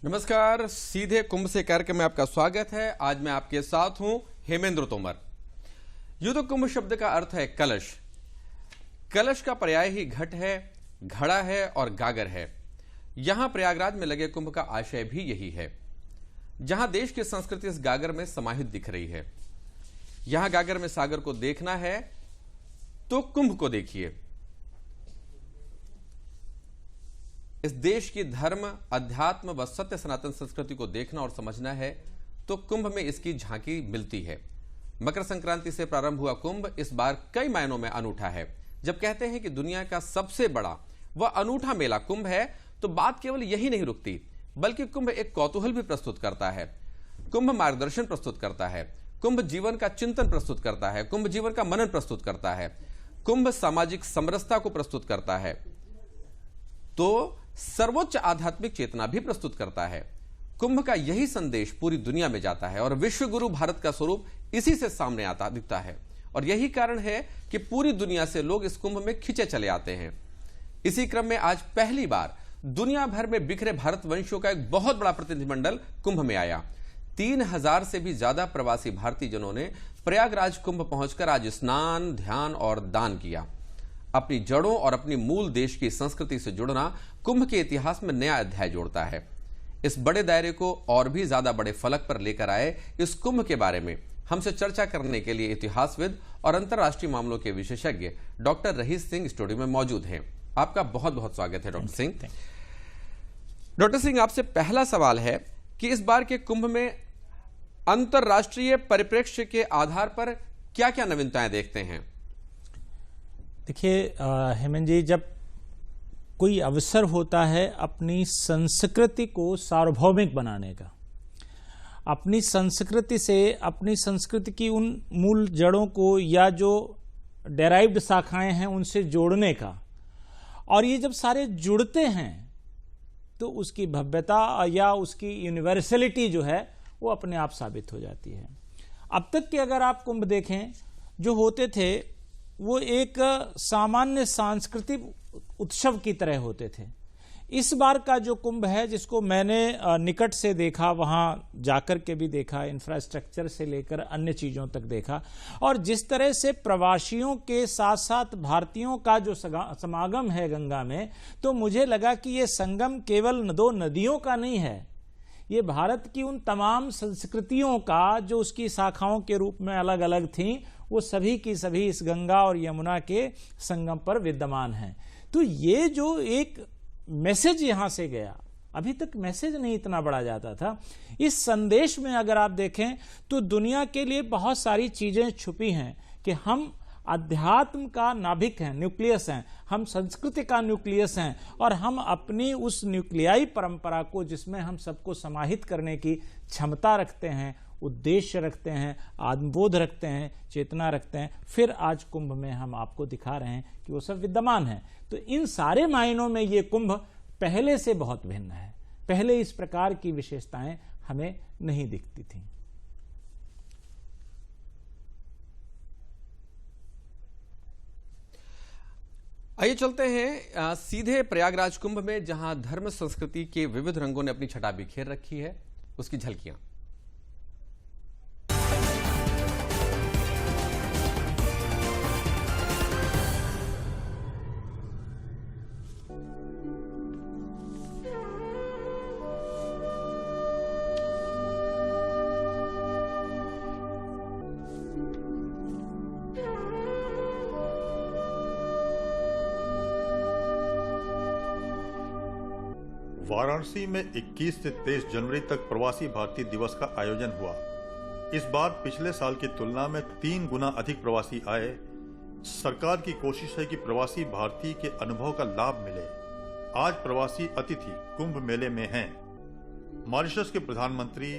नमस्कार, सीधे कुंभ से कार्यक्रम में आपका स्वागत है। आज मैं आपके साथ हूं हेमेंद्र तोमर। यूं तो कुंभ शब्द का अर्थ है कलश। कलश का पर्याय ही घट है, घड़ा है और गागर है। यहां प्रयागराज में लगे कुंभ का आशय भी यही है। जहां देश की संस्कृति इस गागर में समाहित दिख रही है। यहां गागर में सागर को देखना है तो कुंभ को देखिए। इस देश की धर्म, अध्यात्म व सत्य सनातन संस्कृति को देखना और समझना है तो कुंभ में इसकी झांकी मिलती है। मकर संक्रांति से प्रारंभ हुआ कुंभ इस बार कई मायनों में अनूठा है। जब कहते हैं कि दुनिया का सबसे बड़ा व अनूठा मेला कुंभ है तो बात केवल यही नहीं रुकती, बल्कि कुंभ एक कौतूहल भी प्रस्तुत करता है। कुंभ मार्गदर्शन प्रस्तुत करता है। कुंभ जीवन का चिंतन प्रस्तुत करता है। कुंभ जीवन का मनन प्रस्तुत करता है। कुंभ सामाजिक समरसता को प्रस्तुत करता है तो सर्वोच्च आध्यात्मिक चेतना भी प्रस्तुत करता है। कुंभ का यही संदेश पूरी दुनिया में जाता है और विश्व गुरु भारत का स्वरूप इसी से सामने आता दिखता है। और यही कारण है कि पूरी दुनिया से लोग इस कुंभ में खिंचे चले आते हैं। इसी क्रम में आज पहली बार दुनिया भर में बिखरे भारतवंशियों का एक बहुत बड़ा प्रतिनिधिमंडल कुंभ में आया। 3000 से भी ज्यादा प्रवासी भारतीय जनों ने प्रयागराज कुंभ पहुंचकर आज स्नान, ध्यान और दान किया। अपनी जड़ों और अपनी मूल देश की संस्कृति से जुड़ना कुंभ के इतिहास में नया अध्याय जोड़ता है। इस बड़े दायरे को और भी ज्यादा बड़े फलक पर लेकर आए इस कुंभ के बारे में हमसे चर्चा करने के लिए इतिहासविद और अंतर्राष्ट्रीय मामलों के विशेषज्ञ डॉक्टर रहीस सिंह स्टूडियो में मौजूद हैं। आपका बहुत बहुत स्वागत है डॉक्टर सिंह। डॉक्टर सिंह, आपसे पहला सवाल है कि इस बार के कुंभ में अंतर्राष्ट्रीय परिप्रेक्ष्य के आधार पर क्या क्या नवीनताएं देखते हैं? देखिए हेमंत जी, जब कोई अवसर होता है अपनी संस्कृति को सार्वभौमिक बनाने का, अपनी संस्कृति से अपनी संस्कृति की उन मूल जड़ों को या जो डेराइव्ड शाखाएं हैं उनसे जोड़ने का, और ये जब सारे जुड़ते हैं तो उसकी भव्यता या उसकी यूनिवर्सलिटी जो है वो अपने आप साबित हो जाती है। अब तक के अगर आप कुंभ देखें जो होते थे वो एक सामान्य सांस्कृतिक उत्सव की तरह होते थे। इस बार का जो कुंभ है, जिसको मैंने निकट से देखा, वहां जाकर के भी देखा, इंफ्रास्ट्रक्चर से लेकर अन्य चीजों तक देखा, और जिस तरह से प्रवासियों के साथ साथ भारतीयों का जो समागम है गंगा में, तो मुझे लगा कि ये संगम केवल दो नदियों का नहीं है, ये भारत की उन तमाम संस्कृतियों का जो उसकी शाखाओं के रूप में अलग अलग थीं, वो सभी की सभी इस गंगा और यमुना के संगम पर विद्यमान हैं। तो ये जो एक मैसेज यहां से गया, अभी तक मैसेज नहीं इतना बड़ा जाता था। इस संदेश में अगर आप देखें तो दुनिया के लिए बहुत सारी चीजें छुपी हैं कि हम अध्यात्म का नाभिक हैं, न्यूक्लियस हैं, हम संस्कृति का न्यूक्लियस हैं, और हम अपनी उस न्यूक्लियाई परंपरा को, जिसमें हम सबको समाहित करने की क्षमता रखते हैं, उद्देश्य रखते हैं, आत्मबोध रखते हैं, चेतना रखते हैं, फिर आज कुंभ में हम आपको दिखा रहे हैं कि वो सब विद्यमान है। तो इन सारे मायनों में ये कुंभ पहले से बहुत भिन्न है। पहले इस प्रकार की विशेषताएं हमें नहीं दिखती थी। आइए चलते हैं सीधे प्रयागराज कुंभ में, जहां धर्म संस्कृति के विविध रंगों ने अपनी छटा बिखेर रखी है, उसकी झलकियां। वाराणसी में 21 से 23 जनवरी तक प्रवासी भारतीय दिवस का आयोजन हुआ। इस बार पिछले साल की तुलना में 3 गुना अधिक प्रवासी आए। सरकार की कोशिश है कि प्रवासी भारतीय के अनुभव का लाभ मिले। आज प्रवासी अतिथि कुंभ मेले में हैं। मॉरिशस के प्रधानमंत्री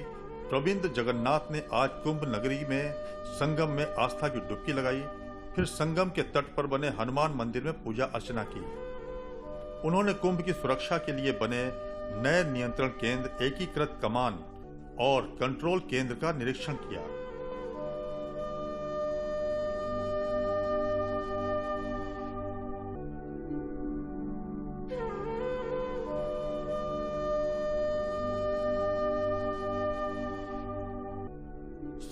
प्रविंद जगन्नाथ ने आज कुंभ नगरी में संगम में आस्था की डुबकी लगाई, फिर संगम के तट पर बने हनुमान मंदिर में पूजा अर्चना की। उन्होंने कुंभ की सुरक्षा के लिए बने नए नियंत्रण केंद्र, एकीकृत कमान और कंट्रोल केंद्र का निरीक्षण किया।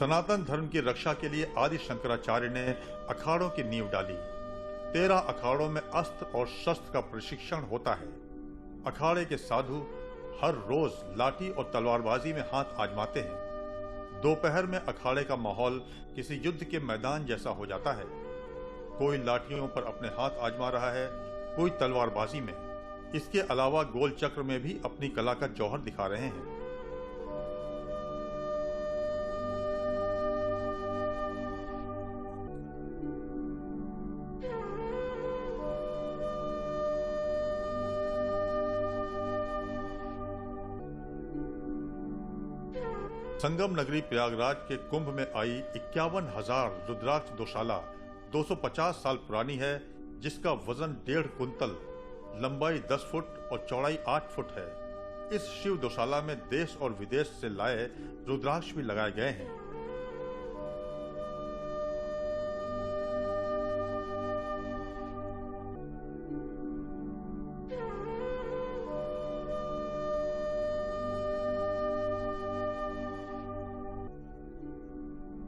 सनातन धर्म की रक्षा के लिए आदि शंकराचार्य ने अखाड़ों की नींव डाली। 13 अखाड़ों में अस्त्र और शस्त्र का प्रशिक्षण होता है। अखाड़े के साधु हर रोज लाठी और तलवारबाजी में हाथ आजमाते हैं। दोपहर में अखाड़े का माहौल किसी युद्ध के मैदान जैसा हो जाता है। कोई लाठियों पर अपने हाथ आजमा रहा है, कोई तलवारबाजी में। इसके अलावा गोल चक्र में भी अपनी कला का जौहर दिखा रहे हैं। संगम नगरी प्रयागराज के कुंभ में आई 51,000 रुद्राक्ष दोशाला 250 साल पुरानी है, जिसका वजन 1.5 कुंतल, लंबाई 10 फुट और चौड़ाई 8 फुट है। इस शिव दोशाला में देश और विदेश से लाए रुद्राक्ष भी लगाए गए हैं।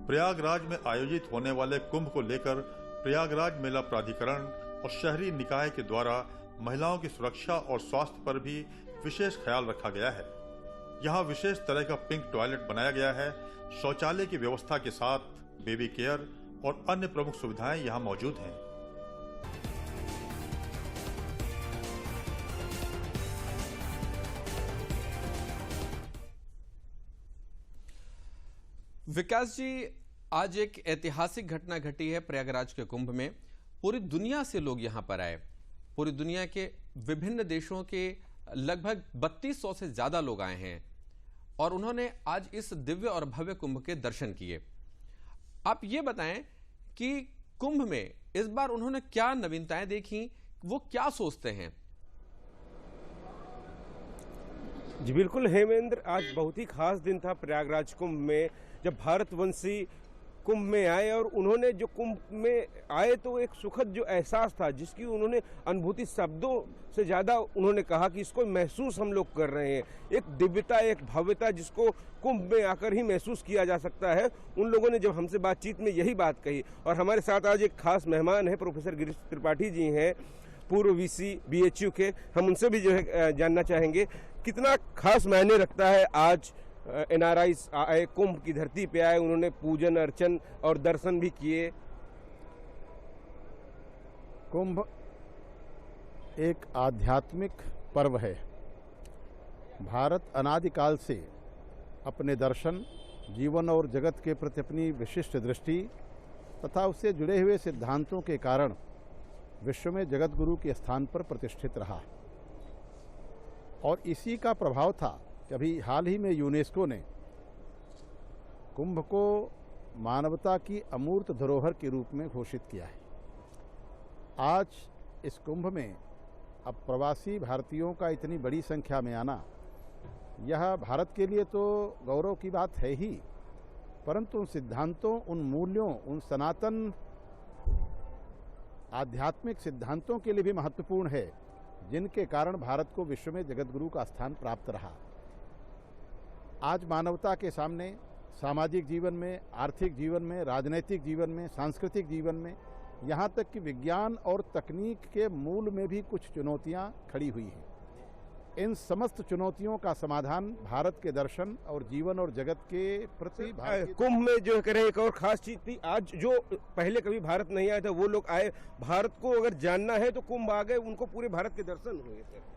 प्रयागराज में आयोजित होने वाले कुंभ को लेकर प्रयागराज मेला प्राधिकरण और शहरी निकाय के द्वारा महिलाओं की सुरक्षा और स्वास्थ्य पर भी विशेष ख्याल रखा गया है। यहाँ विशेष तरह का पिंक टॉयलेट बनाया गया है। शौचालय की व्यवस्था के साथ बेबी केयर और अन्य प्रमुख सुविधाएं यहाँ मौजूद हैं। विकास जी, आज एक ऐतिहासिक घटना घटी है प्रयागराज के कुंभ में। पूरी दुनिया से लोग यहां पर आए। पूरी दुनिया के विभिन्न देशों के लगभग 3200 से ज्यादा लोग आए हैं और उन्होंने आज इस दिव्य और भव्य कुंभ के दर्शन किए। आप ये बताएं कि कुंभ में इस बार उन्होंने क्या नवीनताएं देखी, वो क्या सोचते हैं? जी बिल्कुल हेमेंद्र, आज बहुत ही खास दिन था प्रयागराज कुंभ में, जब भारतवंशी कुंभ में आए और उन्होंने जो कुंभ में आए तो एक सुखद जो एहसास था, जिसकी उन्होंने अनुभूति शब्दों से ज़्यादा उन्होंने कहा कि इसको महसूस हम लोग कर रहे हैं। एक दिव्यता, एक भव्यता जिसको कुंभ में आकर ही महसूस किया जा सकता है। उन लोगों ने जब हमसे बातचीत में यही बात कही। और हमारे साथ आज एक खास मेहमान है, प्रोफेसर गिरीश त्रिपाठी जी हैं, पूर्व वीसी BHU के। हम उनसे भी जो है जानना चाहेंगे कितना खास मायने रखता है आज NRIs आए, कुंभ की धरती पे आए, उन्होंने पूजन अर्चन और दर्शन भी किए। कुंभ एक आध्यात्मिक पर्व है। भारत अनादिकाल से अपने दर्शन, जीवन और जगत के प्रति अपनी विशिष्ट दृष्टि तथा उससे जुड़े हुए सिद्धांतों के कारण विश्व में जगत गुरु के स्थान पर प्रतिष्ठित रहा। और इसी का प्रभाव था कि अभी हाल ही में यूनेस्को ने कुंभ को मानवता की अमूर्त धरोहर के रूप में घोषित किया है। आज इस कुंभ में अब प्रवासी भारतीयों का इतनी बड़ी संख्या में आना, यह भारत के लिए तो गौरव की बात है ही, परंतु उन सिद्धांतों, उन मूल्यों, उन सनातन आध्यात्मिक सिद्धांतों के लिए भी महत्वपूर्ण है, जिनके कारण भारत को विश्व में जगतगुरु का स्थान प्राप्त रहा। आज मानवता के सामने सामाजिक जीवन में, आर्थिक जीवन में, राजनैतिक जीवन में, सांस्कृतिक जीवन में, यहाँ तक कि विज्ञान और तकनीक के मूल में भी कुछ चुनौतियाँ खड़ी हुई हैं। इन समस्त चुनौतियों का समाधान भारत के दर्शन और जीवन और जगत के प्रति कुंभ में जो करें एक और खास चीज थी, आज जो पहले कभी भारत नहीं आए थे वो लोग आए। भारत को अगर जानना है तो कुंभ आ गए, उनको पूरे भारत के दर्शन हुए। सर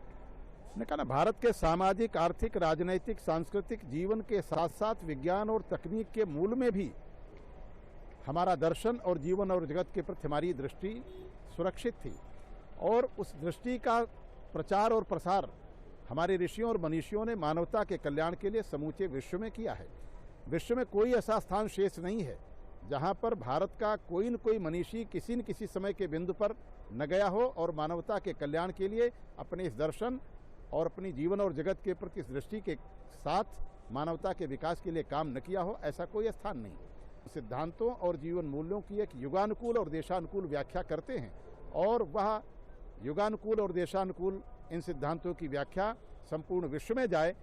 ने कहा ना, भारत के सामाजिक, आर्थिक, राजनैतिक, सांस्कृतिक जीवन के साथ साथ विज्ञान और तकनीक के मूल में भी हमारा दर्शन और जीवन और जगत के प्रति हमारी दृष्टि सुरक्षित थी। और उस दृष्टि का प्रचार और प्रसार हमारे ऋषियों और मनीषियों ने मानवता के कल्याण के लिए समूचे विश्व में किया है। विश्व में कोई ऐसा स्थान शेष नहीं है जहां पर भारत का कोई न कोई मनीषी किसी न किसी समय के बिंदु पर न गया हो और मानवता के कल्याण के लिए अपने इस दर्शन और अपनी जीवन और जगत के प्रति इस दृष्टि के साथ मानवता के विकास के लिए काम न किया हो। ऐसा कोई स्थान नहीं। सिद्धांतों और जीवन मूल्यों की एक युगानुकूल और देशानुकूल व्याख्या करते हैं और वह युगानुकूल और देशानुकूल इन सिद्धांतों की व्याख्या संपूर्ण विश्व में जाए,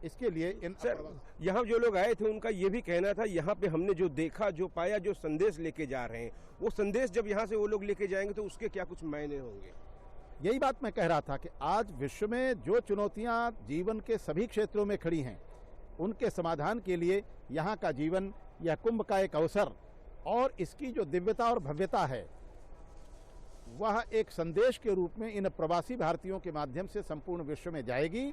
इसके लिए इन सर, यहाँ जो लोग आए थे उनका ये भी कहना था, यहाँ पे हमने जो देखा, जो पाया, जो संदेश लेके जा रहे हैं, वो संदेश जब यहाँ से वो लोग लेके जाएंगे तो उसके क्या कुछ मायने होंगे। यही बात मैं कह रहा था कि आज विश्व में जो चुनौतियां जीवन के सभी क्षेत्रों में खड़ी हैं, उनके समाधान के लिए यहाँ का जीवन, यह कुंभ का एक अवसर और इसकी जो दिव्यता और भव्यता है, वह एक संदेश के रूप में इन प्रवासी भारतीयों के माध्यम से संपूर्ण विश्व में जाएगी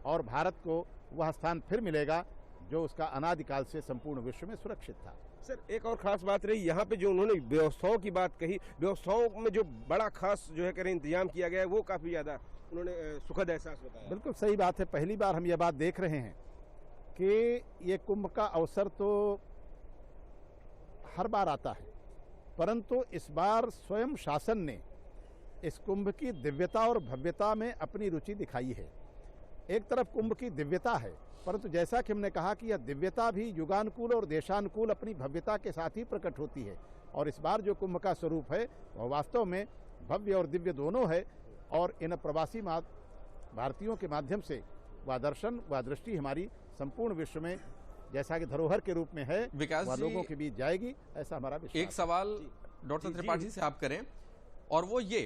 और भारत को वह स्थान फिर मिलेगा जो उसका अनादिकाल से संपूर्ण विश्व में सुरक्षित था। सर, एक और खास बात रही यहाँ पे जो उन्होंने व्यवस्थाओं की बात कही, व्यवस्थाओं में जो बड़ा खास जो है करें इंतजाम किया गया है, वो काफी ज्यादा उन्होंने सुखद एहसास बताया। बिल्कुल सही बात है। पहली बार हम यह बात देख रहे हैं कि ये कुंभ का अवसर तो हर बार आता है, परंतु इस बार स्वयं शासन ने इस कुंभ की दिव्यता और भव्यता में अपनी रुचि दिखाई है। एक तरफ कुंभ की दिव्यता है, परंतु जैसा कि हमने कहा कि यह दिव्यता भी युगानुकूल और देशानुकूल अपनी भव्यता के साथ ही प्रकट होती है। और इस बार जो कुंभ का स्वरूप है वह वास्तव में भव्य और दिव्य दोनों है और इन प्रवासी भारतीयों के माध्यम से वह दर्शन, वह दृष्टि हमारी संपूर्ण विश्व में जैसा कि धरोहर के रूप में है, विकास वह जी, लोगों के बीच जाएगी, ऐसा हमारा विश्वास। एक सवाल डॉक्टर त्रिपाठी से आप करें, और वो ये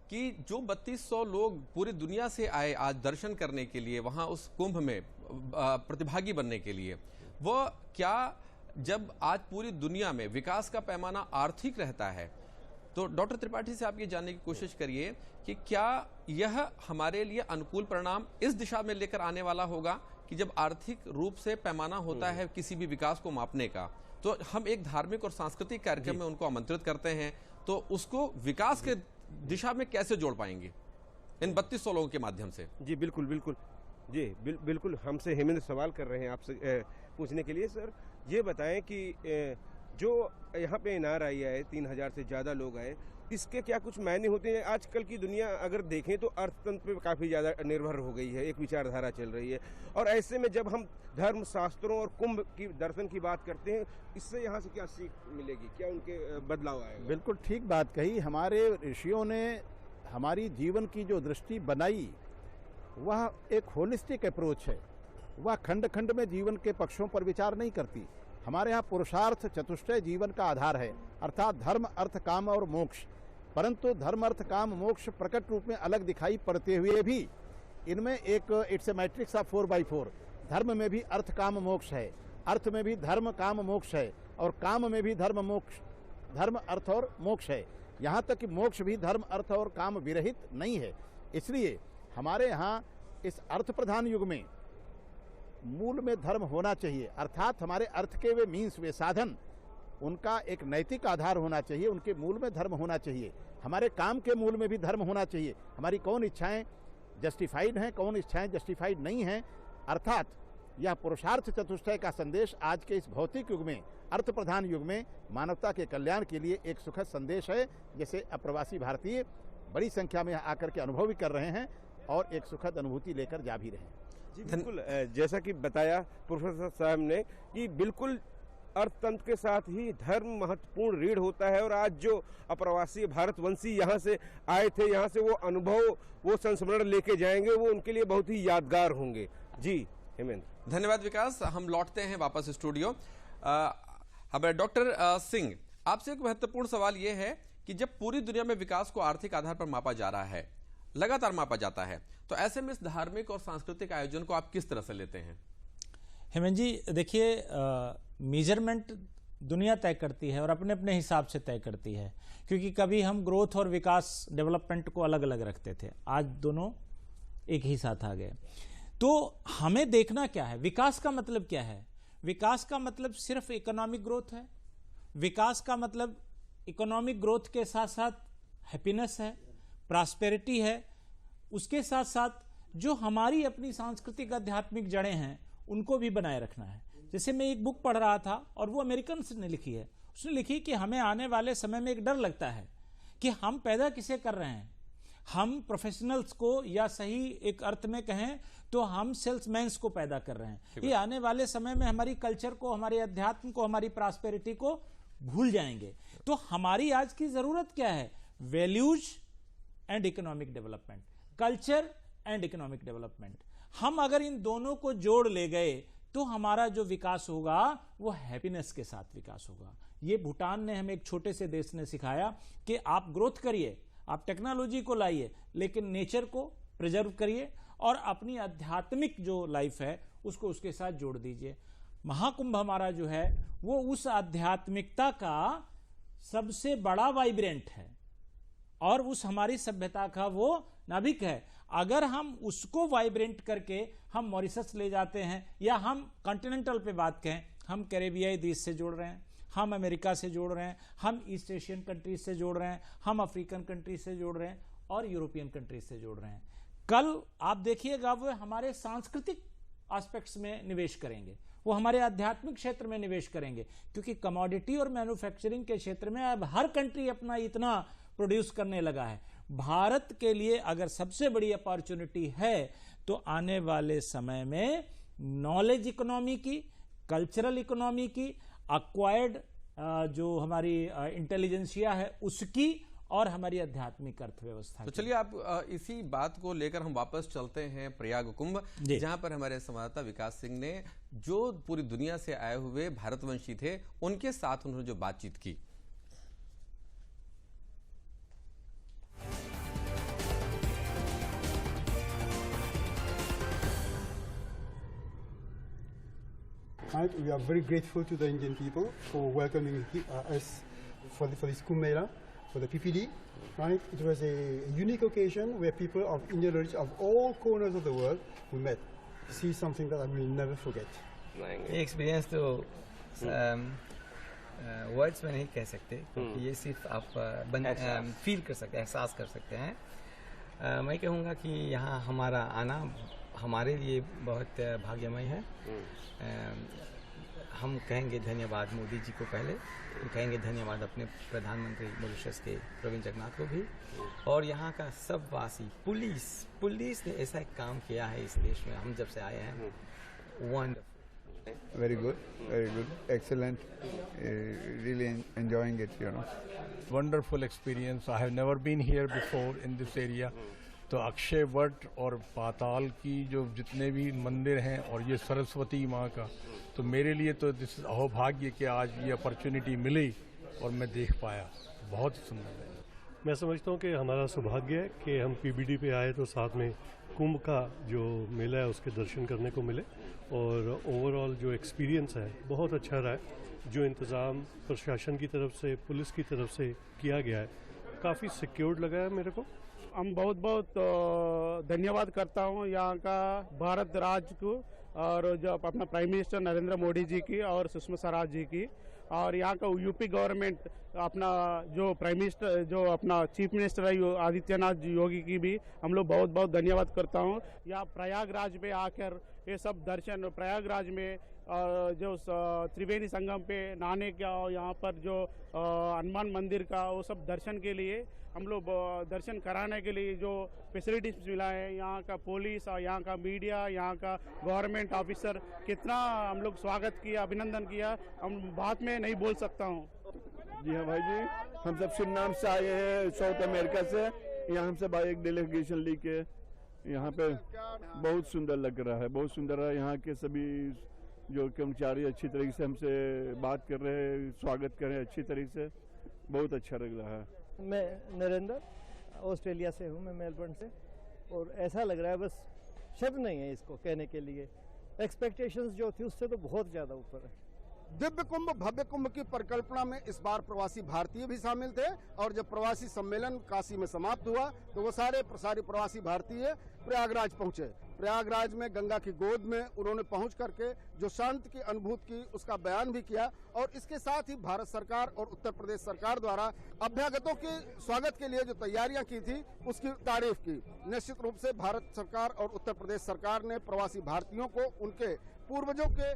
कि जो 3200 लोग पूरी दुनिया से आए आज दर्शन करने के लिए, वहां उस कुंभ में प्रतिभागी बनने के लिए, वो क्या जब आज पूरी दुनिया में विकास का पैमाना आर्थिक रहता है, तो डॉक्टर त्रिपाठी से आप ये जानने की कोशिश करिए कि क्या यह हमारे लिए अनुकूल परिणाम इस दिशा में लेकर आने वाला होगा कि जब आर्थिक रूप से पैमाना होता है किसी भी विकास को मापने का, तो हम एक धार्मिक और सांस्कृतिक कार्यक्रम में उनको आमंत्रित करते हैं, तो उसको विकास के दिशा में कैसे जोड़ पाएंगे इन 3200 लोगों के माध्यम से? जी बिल्कुल बिल्कुल जी बिल्कुल हमसे हेमेंद्र सवाल कर रहे हैं आपसे पूछने के लिए। सर, ये बताएं कि जो यहाँ पे एनआरआई आए, 3000 से ज़्यादा लोग आए, इसके क्या कुछ मायने होते हैं? आजकल की दुनिया अगर देखें तो अर्थतंत्र पे काफ़ी ज़्यादा निर्भर हो गई है, एक विचारधारा चल रही है, और ऐसे में जब हम धर्म शास्त्रों और कुंभ की दर्शन की बात करते हैं, इससे यहाँ से क्या सीख मिलेगी, क्या उनके बदलाव आएगा? बिल्कुल ठीक बात कही। हमारे ऋषियों ने हमारी जीवन की जो दृष्टि बनाई वह एक होलिस्टिक अप्रोच है, वह खंड खंड में जीवन के पक्षों पर विचार नहीं करती। हमारे यहाँ पुरुषार्थ चतुष्टय जीवन का आधार है, अर्थात धर्म, अर्थ, काम और मोक्ष। परंतु धर्म, अर्थ, काम, मोक्ष प्रकट रूप में अलग दिखाई पड़ते हुए भी इनमें एक it's a matrix of 4x4। धर्म में भी अर्थ, काम, मोक्ष है, अर्थ में भी धर्म, काम, मोक्ष है, और काम में भी धर्म, मोक्ष, धर्म, अर्थ और मोक्ष है। यहाँ तक कि मोक्ष भी धर्म, अर्थ और काम विरहित नहीं है। इसलिए हमारे यहाँ इस अर्थ प्रधान युग में मूल में धर्म होना चाहिए, अर्थात हमारे अर्थ के वे मीन्स, वे साधन, उनका एक नैतिक आधार होना चाहिए, उनके मूल में धर्म होना चाहिए। हमारे काम के मूल में भी धर्म होना चाहिए। हमारी कौन इच्छाएं जस्टिफाइड हैं, कौन इच्छाएं जस्टिफाइड नहीं हैं। अर्थात यह पुरुषार्थ चतुष्टय का संदेश आज के इस भौतिक युग में, अर्थ प्रधान युग में मानवता के कल्याण के लिए एक सुखद संदेश है, जिसे अप्रवासी भारतीय बड़ी संख्या में आकर के अनुभव भी कर रहे हैं और एक सुखद अनुभूति लेकर जा भी रहे हैं। जी बिल्कुल, जैसा कि बताया प्रोफेसर साहब ने कि बिल्कुल अर्थतंत्र के साथ ही धर्म महत्वपूर्ण रीढ़ होता है, और आज जो अप्रवासी भारतवंशी यहाँ से आए थे, यहाँ से वो अनुभव, वो संस्मरण लेके जाएंगे, वो उनके लिए बहुत ही यादगार होंगे। जी हेमेंद्र। धन्यवाद विकास। हम लौटते हैं वापस स्टूडियो। अब डॉक्टर सिंह, आपसे एक महत्वपूर्ण सवाल यह है कि जब पूरी दुनिया में विकास को आर्थिक आधार पर मापा जा रहा है, लगातार मापा जाता है, तो ऐसे में इस धार्मिक और सांस्कृतिक आयोजन को आप किस तरह से लेते हैं? हेमंत जी, देखिए, मेजरमेंट दुनिया तय करती है और अपने अपने हिसाब से तय करती है, क्योंकि कभी हम ग्रोथ और विकास, डेवलपमेंट को अलग अलग रखते थे, आज दोनों एक ही साथ आ गए। तो हमें देखना क्या है, विकास का मतलब क्या है? विकास का मतलब सिर्फ इकोनॉमिक ग्रोथ है। विकास का मतलब इकोनॉमिक ग्रोथ के साथ साथ हैप्पीनेस है, प्रॉस्पेरिटी है, उसके साथ साथ जो हमारी अपनी सांस्कृतिक आध्यात्मिक जड़ें हैं उनको भी बनाए रखना है। जैसे मैं एक बुक पढ़ रहा था और वो अमेरिकन ने लिखी है, उसने लिखी कि हमें आने वाले समय में एक डर लगता है कि हम पैदा किसे कर रहे हैं, हम प्रोफेशनल्स को, या सही एक अर्थ में कहें तो हम सेल्समैन्स को पैदा कर रहे हैं। ये आने वाले समय में हमारी कल्चर को, हमारे अध्यात्म को, हमारी प्रॉस्पेरिटी को भूल जाएंगे। तो हमारी आज की जरूरत क्या है? Values and economic development, culture and economic development. हम अगर इन दोनों को जोड़ ले गए तो हमारा जो विकास होगा वो हैप्पीनेस के साथ विकास होगा। ये भूटान ने हमें, एक छोटे से देश ने सिखाया कि आप ग्रोथ करिए, आप टेक्नोलॉजी को लाइए, लेकिन नेचर को प्रिजर्व करिए और अपनी आध्यात्मिक जो लाइफ है उसको उसके साथ जोड़ दीजिए। महाकुंभ हमारा जो है वो उस आध्यात्मिकता का सबसे बड़ा वाइब्रेंट है और उस हमारी सभ्यता का वो नाभिक है। अगर हम उसको वाइब्रेंट करके हम मॉरिशस ले जाते हैं, या हम कॉन्टिनेंटल पे बात कहें, हम कैरेबियाई देश से जोड़ रहे हैं, हम अमेरिका से जोड़ रहे हैं, हम ईस्ट एशियन कंट्रीज से जोड़ रहे हैं, हम अफ्रीकन कंट्रीज से जोड़ रहे हैं और यूरोपियन कंट्रीज से जोड़ रहे हैं। कल आप देखिएगा वो हमारे सांस्कृतिक एस्पेक्ट्स में निवेश करेंगे, वो हमारे आध्यात्मिक क्षेत्र में निवेश करेंगे, क्योंकि कमोडिटी और मैन्युफैक्चरिंग के क्षेत्र में अब हर कंट्री अपना इतना प्रोड्यूस करने लगा है। भारत के लिए अगर सबसे बड़ी अपॉर्चुनिटी है तो आने वाले समय में नॉलेज इकोनॉमी की, कल्चरल इकोनॉमी की, अक्वायर्ड जो हमारी इंटेलिजेंसिया है उसकी, और हमारी आध्यात्मिक अर्थव्यवस्था। तो चलिए आप इसी बात को लेकर हम वापस चलते हैं प्रयाग कुंभ, जहां पर हमारे संवाददाता विकास सिंह ने जो पूरी दुनिया से आए हुए भारतवंशी थे उनके साथ उन्होंने जो बातचीत की। Right, we are very grateful to the Indian people for welcoming us for this Kumbh Mela, for the PPD. Right, it was a unique occasion where people of Indian origin of all corners of the world we met. See something that I will never forget. ये experience तो words में नहीं कह सकते, क्योंकि ये सिर्फ आप फील कर सकते हैं, एहसास कर सकते हैं। मैं कहूँगा कि यहाँ हमारा आना हमारे लिए बहुत भाग्यमय है। हम कहेंगे धन्यवाद मोदी जी को पहले, हम कहेंगे धन्यवाद अपने प्रधानमंत्री मॉरिशस के प्रवीण जगन्नाथ को भी, और यहाँ का सब वासी, पुलिस ने ऐसा एक काम किया है इस देश में हम जब से आए हैं। Wonderful, very good, excellent, really enjoying it, you know. Wonderful experience. I have never been here before in this area. तो अक्षय वट और पाताल की जो जितने भी मंदिर हैं और ये सरस्वती माँ का, तो मेरे लिए तो दिस अहोभाग्य कि आज ये अपॉर्चुनिटी मिली और मैं देख पाया। बहुत सुंदर है। मैं समझता हूँ कि हमारा सौभाग्य है कि हम पीबीडी पे आए तो साथ में कुंभ का जो मेला है उसके दर्शन करने को मिले, और ओवरऑल जो एक्सपीरियंस है बहुत अच्छा रहा है। जो इंतज़ाम प्रशासन की तरफ से, पुलिस की तरफ से किया गया है, काफ़ी सिक्योर्ड लगा है मेरे को। हम बहुत बहुत धन्यवाद करता हूँ यहाँ का भारत राज्य को, और जो अपना प्राइम मिनिस्टर नरेंद्र मोदी जी की और सुषमा स्वराज जी की, और यहाँ का यूपी गवर्नमेंट अपना जो प्राइम मिनिस्टर, जो अपना चीफ मिनिस्टर है आदित्यनाथ योगी की भी हम लोग बहुत बहुत धन्यवाद करता हूँ। यहाँ प्रयागराज में आकर ये सब दर्शन, प्रयागराज में जो त्रिवेणी संगम पे नहाने का, यहाँ पर जो हनुमान मंदिर का, वो सब दर्शन के लिए हम लोग दर्शन कराने के लिए जो फैसिलिटीज मिला है, यहाँ का पुलिस और यहाँ का मीडिया, यहाँ का गवर्नमेंट ऑफिसर, कितना हम लोग स्वागत किया, अभिनंदन किया, हम बात में नहीं बोल सकता हूँ। जी हाँ भाई जी, हम सब सुरनाम से आए हैं, साउथ अमेरिका से। यहाँ हमसे भाई एक डेलीगेशन लेके यहाँ पे बहुत सुंदर लग रहा है, बहुत सुंदर है। यहाँ के सभी जो कर्मचारी अच्छी तरीके से हमसे बात कर रहे हैं, स्वागत कर रहे हैं अच्छी तरीके से, बहुत अच्छा लग रहा है। मैं नरेंद्र ऑस्ट्रेलिया से हूँ, मैं मेलबर्न से, और ऐसा लग रहा है बस शब्द नहीं है इसको कहने के लिए। एक्सपेक्टेशंस जो थी उससे तो बहुत ज़्यादा ऊपर है। दिव्य कुंभ भव्य कुंभ की परिकल्पना में इस बार प्रवासी भारतीय भी शामिल थे, और जब प्रवासी सम्मेलन काशी में समाप्त हुआ तो वो सारे प्रवासी भारतीय प्रयागराज पहुंचे। प्रयागराज में गंगा की गोद में उन्होंने पहुंच करके जो शांति की अनुभूति की उसका बयान भी किया, और इसके साथ ही भारत सरकार और उत्तर प्रदेश सरकार द्वारा अभ्यागतों के स्वागत के लिए जो तैयारियां की थी उसकी तारीफ की। निश्चित रूप से भारत सरकार और उत्तर प्रदेश सरकार ने प्रवासी भारतीयों को उनके पूर्वजों के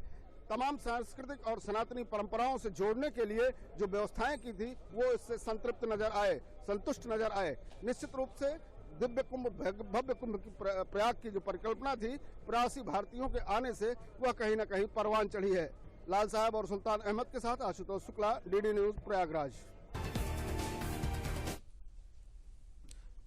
तमाम सांस्कृतिक और सनातनी परंपराओं से जोड़ने के लिए जो व्यवस्थाएं की थी वो इससे संतृप्त नजर आए, संतुष्ट नजर आए। निश्चित रूप से दिव्य कुंभ भव्य कुंभ की प्रयाग की जो परिकल्पना थी प्रवासी भारतीयों के आने से वह कहीं न कहीं परवान चढ़ी है। लाल साहब और सुल्तान अहमद के साथ आशुतोष शुक्ला, डीडी न्यूज, प्रयागराज।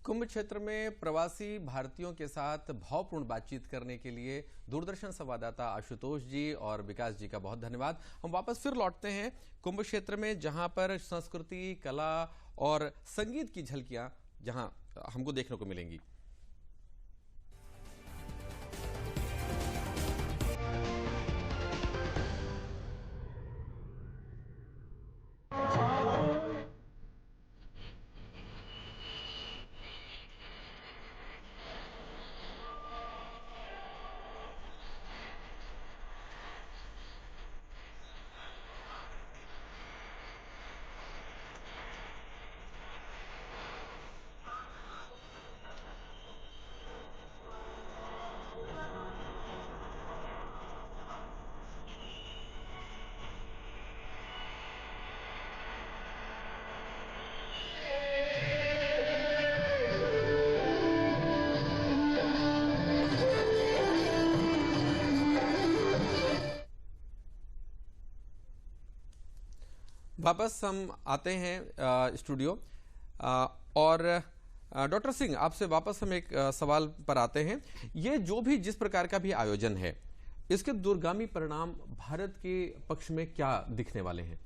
कुंभ क्षेत्र में प्रवासी भारतीयों के साथ भावपूर्ण बातचीत करने के लिए दूरदर्शन संवाददाता आशुतोष जी और विकास जी का बहुत धन्यवाद। हम वापस फिर लौटते हैं कुंभ क्षेत्र में, जहां पर संस्कृति, कला और संगीत की झलकियां जहां हमको देखने को मिलेंगी। वापस हम आते हैं स्टूडियो और डॉक्टर सिंह, आपसे वापस हम एक सवाल पर आते हैं। ये जो भी जिस प्रकार का भी आयोजन है, इसके दूरगामी परिणाम भारत के पक्ष में क्या दिखने वाले हैं?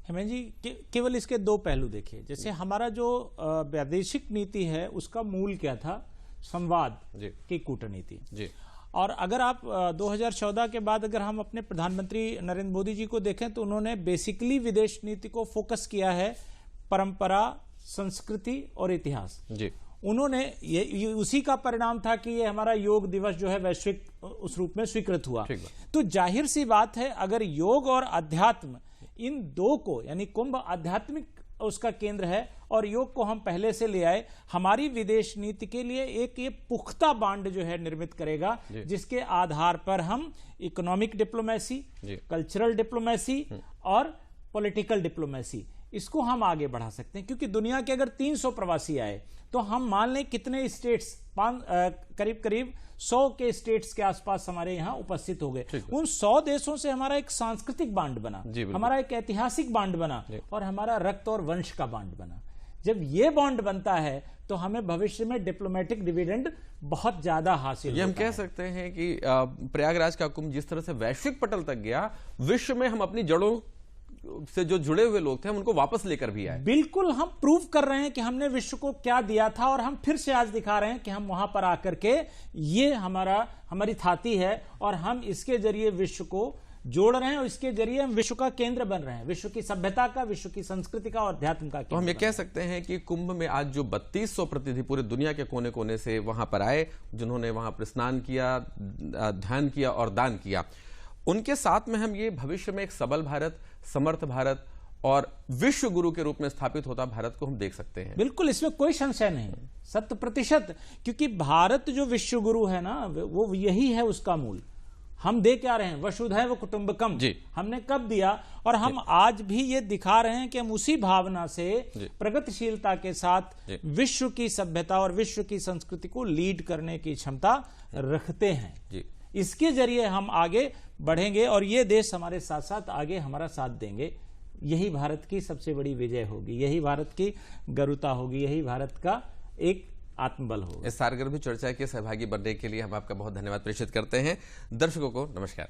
हेमंत जी, केवल इसके दो पहलू देखिए। जैसे हमारा जो वैदेशिक नीति है उसका मूल क्या था? संवाद की कूटनीति जी। और अगर आप 2014 के बाद अगर हम अपने प्रधानमंत्री नरेंद्र मोदी जी को देखें तो उन्होंने बेसिकली विदेश नीति को फोकस किया है परंपरा, संस्कृति और इतिहास जी। उन्होंने ये उसी का परिणाम था कि ये हमारा योग दिवस जो है वैश्विक उस रूप में स्वीकृत हुआ। तो जाहिर सी बात है, अगर योग और अध्यात्म इन दो को, यानी कुंभ आध्यात्मिक उसका केंद्र है और योग को हम पहले से ले आए, हमारी विदेश नीति के लिए एक ये पुख्ता बांड जो है निर्मित करेगा, जिसके आधार पर हम इकोनॉमिक डिप्लोमेसी, कल्चरल डिप्लोमेसी और पॉलिटिकल डिप्लोमेसी, इसको हम आगे बढ़ा सकते हैं। क्योंकि दुनिया के अगर 300 प्रवासी आए तो हम मान लें कितने स्टेट्स, करीब करीब 100 के स्टेट्स के आसपास हमारे यहाँ उपस्थित हो गए। उन 100 देशों से हमारा एक सांस्कृतिक बांड बना, हमारा एक ऐतिहासिक बांड बना और हमारा रक्त और वंश का बांड बना। जब ये बॉन्ड बनता है तो हमें भविष्य में डिप्लोमेटिक डिविडेंड बहुत ज्यादा हासिल होता है। हम कह सकते हैं कि प्रयागराज का कुंभ जिस तरह से वैश्विक पटल तक गया, विश्व में हम अपनी जड़ों से जो जुड़े हुए लोग थे हम उनको वापस लेकर भी आए। बिल्कुल, हम प्रूव कर रहे हैं कि हमने विश्व को क्या दिया था और हम फिर से आज दिखा रहे हैं कि हम वहां पर आकर के ये हमारी थाती है और हम इसके जरिए विश्व को जोड़ रहे हैं और इसके जरिए हम विश्व का केंद्र बन रहे हैं, विश्व की सभ्यता का, विश्व की संस्कृति का और अध्यात्म का। तो हम ये कह सकते हैं कि कुंभ में आज जो 3200 प्रतिनिधि पूरे दुनिया के कोने कोने से वहां पर आए, जिन्होंने वहां पर स्नान किया, ध्यान किया और दान किया, उनके साथ में हम ये भविष्य में एक सबल भारत, समर्थ भारत और विश्व गुरु के रूप में स्थापित होता भारत को हम देख सकते हैं। बिल्कुल, इसमें कोई संशय नहीं, 100%। क्योंकि भारत जो विश्व गुरु है ना, वो यही है उसका मूल। हम दे क्या रहे हैं? वसुधैव कुटुंबकम जी। हमने कब दिया? और हम आज भी ये दिखा रहे हैं कि हम उसी भावना से प्रगतिशीलता के साथ विश्व की सभ्यता और विश्व की संस्कृति को लीड करने की क्षमता रखते हैं जी। इसके जरिए हम आगे बढ़ेंगे और ये देश हमारे साथ साथ आगे हमारा साथ देंगे। यही भारत की सबसे बड़ी विजय होगी, यही भारत की गरुता होगी, यही भारत का एक आत्मबल होगा। इस सारगर्भ चर्चा के सहभागी बनने के लिए हम आपका बहुत धन्यवाद प्रेषित करते हैं। दर्शकों को नमस्कार।